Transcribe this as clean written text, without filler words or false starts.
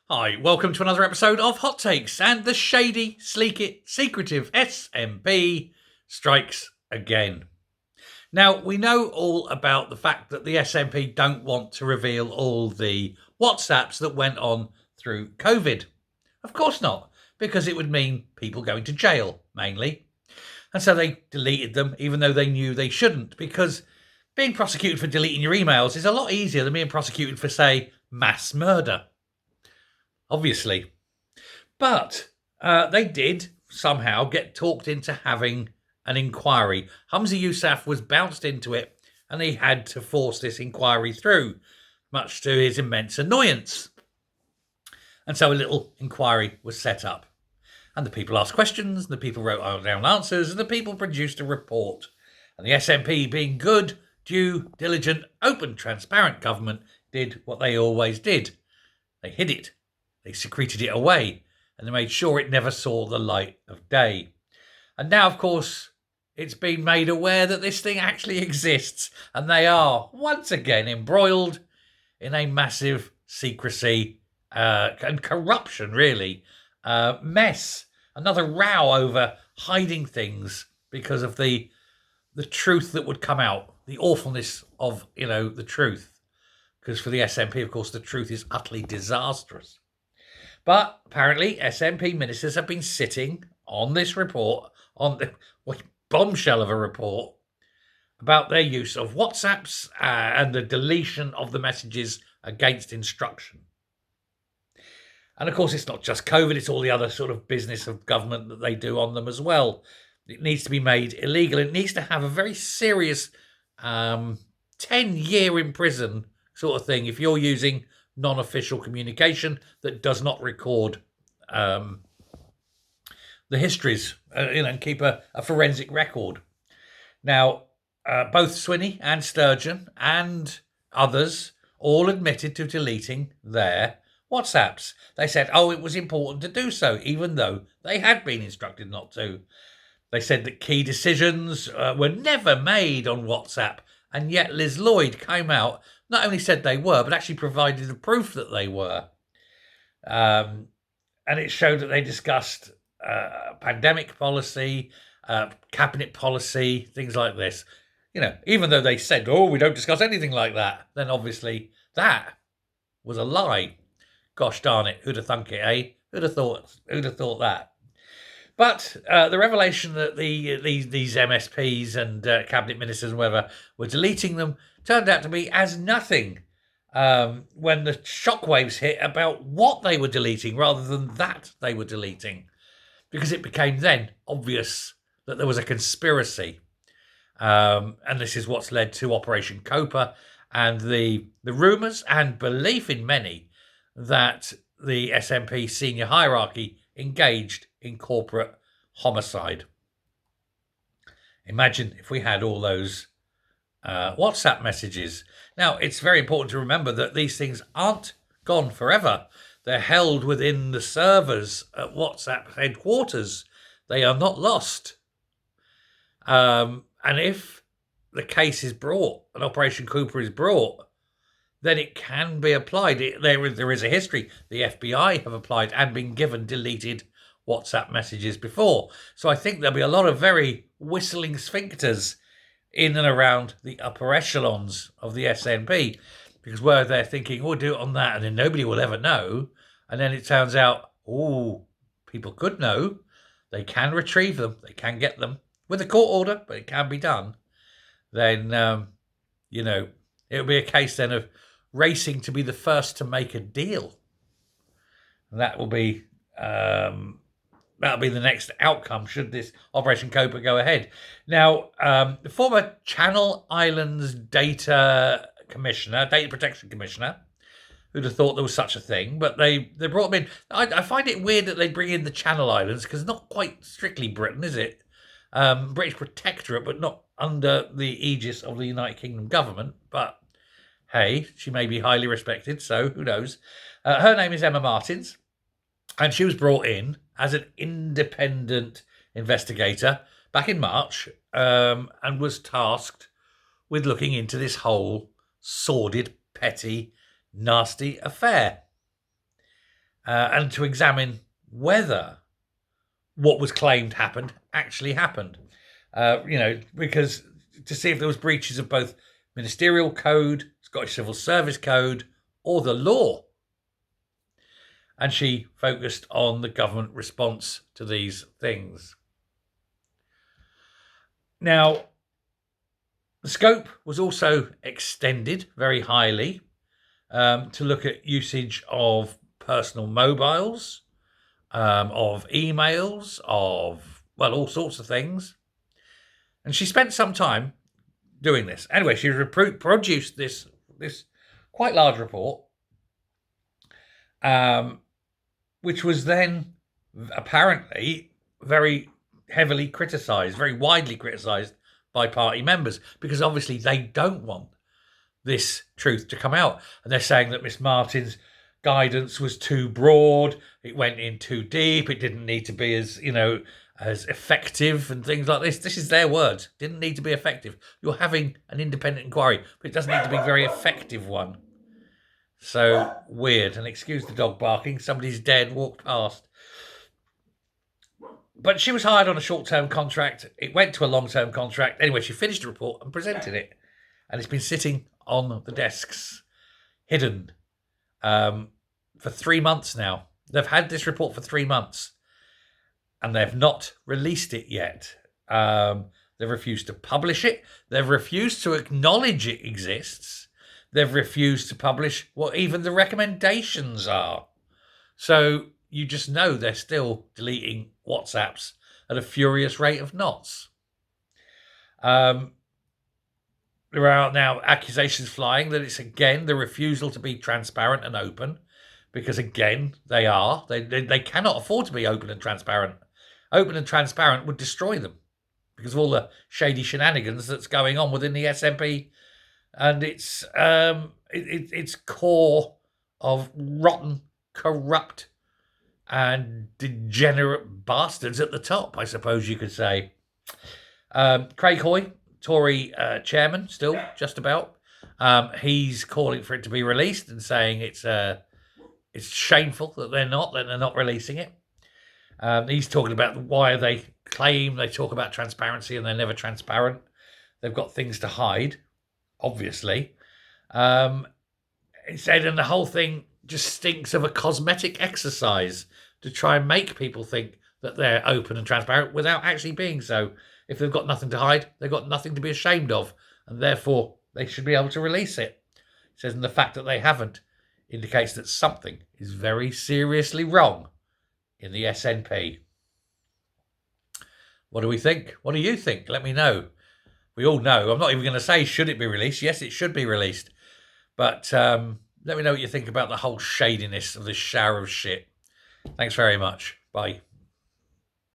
Hi, welcome to another episode of Hot Takes, and the shady, secretive SNP strikes again. Now, we know all about the fact that the SNP don't want to reveal all the WhatsApps that went on through COVID. Of course not, because it would mean people going to jail, mainly. And so they deleted them, even though they knew they shouldn't, because being prosecuted for deleting your emails is a lot easier than being prosecuted for, say, mass murder. Obviously. But they did somehow get talked into having an inquiry. Humza Yousaf was bounced into it, and he had to force this inquiry through, much to his immense annoyance. And so a little inquiry was set up. And the people asked questions, the people wrote down answers, and the people produced a report. And the SNP, being good, due, diligent, open, transparent government, did what they always did. They hid it. They secreted it away, and they made sure it never saw the light of day. And now, of course, it's been made aware that this thing actually exists, and they are once again embroiled in a massive secrecy and corruption, really, mess. Another row over hiding things because of the truth that would come out, the awfulness of the truth. Because for the SNP, of course, the truth is utterly disastrous. But apparently, SNP ministers have been sitting on this report, on the bombshell of a report, about their use of WhatsApps and the deletion of the messages against instruction. And of course, it's not just COVID, it's all the other sort of business of government that they do on them as well. It needs to be made illegal. It needs to have a very serious 10-year in prison sort of thing if you're using non-official communication that does not record the histories, and keep a forensic record. Now, both Swinney and Sturgeon and others all admitted to deleting their WhatsApps. They said, it was important to do so, even though they had been instructed not to. They said that key decisions were never made on WhatsApp, and yet Liz Lloyd came out, not only said they were, but actually provided the proof that they were. And it showed that they discussed pandemic policy, cabinet policy, things like this. Even though they said, we don't discuss anything like that, then obviously that was a lie. Gosh darn it, who'd have thunk it, eh? Who'd have thought that? But the revelation that these MSPs and cabinet ministers and whatever were deleting them turned out to be as nothing when the shockwaves hit about what they were deleting rather than that they were deleting. Because it became then obvious that there was a conspiracy. And this is what's led to Operation Copa and the rumours and belief in many that the SNP senior hierarchy engaged in corporate homicide. Imagine if we had all those WhatsApp messages. Now, it's very important to remember that these things aren't gone forever. They're held within the servers at WhatsApp headquarters. They are not lost. And if the case is brought, an Operation Cooper is brought, then it can be applied. There is a history. The FBI have applied and been given deleted WhatsApp messages before. So I think there'll be a lot of very whistling sphincters in and around the upper echelons of the SNP, because where they're thinking, we'll do it on that and then nobody will ever know. And then it turns out, people could know. They can retrieve them. They can get them with a court order, but it can be done. Then, it'll be a case then of racing to be the first to make a deal. And that will be that'll be the next outcome should this Operation Copa go ahead. Now, the former Channel Islands Data Protection Commissioner, who'd have thought there was such a thing, but they brought him in. I find it weird that they bring in the Channel Islands, because not quite strictly Britain, is it? British Protectorate, but not under the aegis of the United Kingdom government. But hey, she may be highly respected, so who knows? Her name is Emma Martins, and she was brought in as an independent investigator back in March, and was tasked with looking into this whole sordid, petty, nasty affair. and to examine whether what was claimed happened actually happened. Because to see if there was breaches of both ministerial code, Scottish Civil Service Code, or the law. And she focused on the government response to these things. Now, the scope was also extended very highly to look at usage of personal mobiles, of emails, of, all sorts of things. And she spent some time doing this. Anyway, she produced this quite large report, which was then apparently very heavily criticised, very widely criticised by party members, because obviously they don't want this truth to come out. And they're saying that Miss Martin's guidance was too broad, it went in too deep, it didn't need to be as effective and things like this. This is their words. Didn't need to be effective. You're having an independent inquiry, but it doesn't need to be a very effective one. So weird. And excuse the dog barking. Somebody's dead, walked past. But she was hired on a short-term contract. It went to a long-term contract. Anyway, she finished the report and presented it. And it's been sitting on the desks, hidden, for 3 months now. They've had this report for 3 months. And they've not released it yet. They've refused to publish it. They've refused to acknowledge it exists. They've refused to publish what even the recommendations are. So you just know they're still deleting WhatsApps at a furious rate of knots. There are now accusations flying that it's again the refusal to be transparent and open, because again they are. They cannot afford to be open and transparent. Open and transparent would destroy them because of all the shady shenanigans that's going on within the SNP and its core of rotten, corrupt, and degenerate bastards at the top, I suppose you could say. Craig Hoy, Tory chairman, still just about. He's calling for it to be released and saying it's shameful that they're not releasing it. He's talking about why they talk about transparency and they're never transparent. They've got things to hide, obviously. He said, and the whole thing just stinks of a cosmetic exercise to try and make people think that they're open and transparent without actually being so. If they've got nothing to hide, they've got nothing to be ashamed of, and therefore they should be able to release it. He says, and the fact that they haven't indicates that something is very seriously wrong in the SNP. What do we think? What do you think? Let me know. We all know. I'm not even going to say, should it be released? Yes, it should be released. But let me know what you think about the whole shadiness of this shower of shit. Thanks very much. Bye.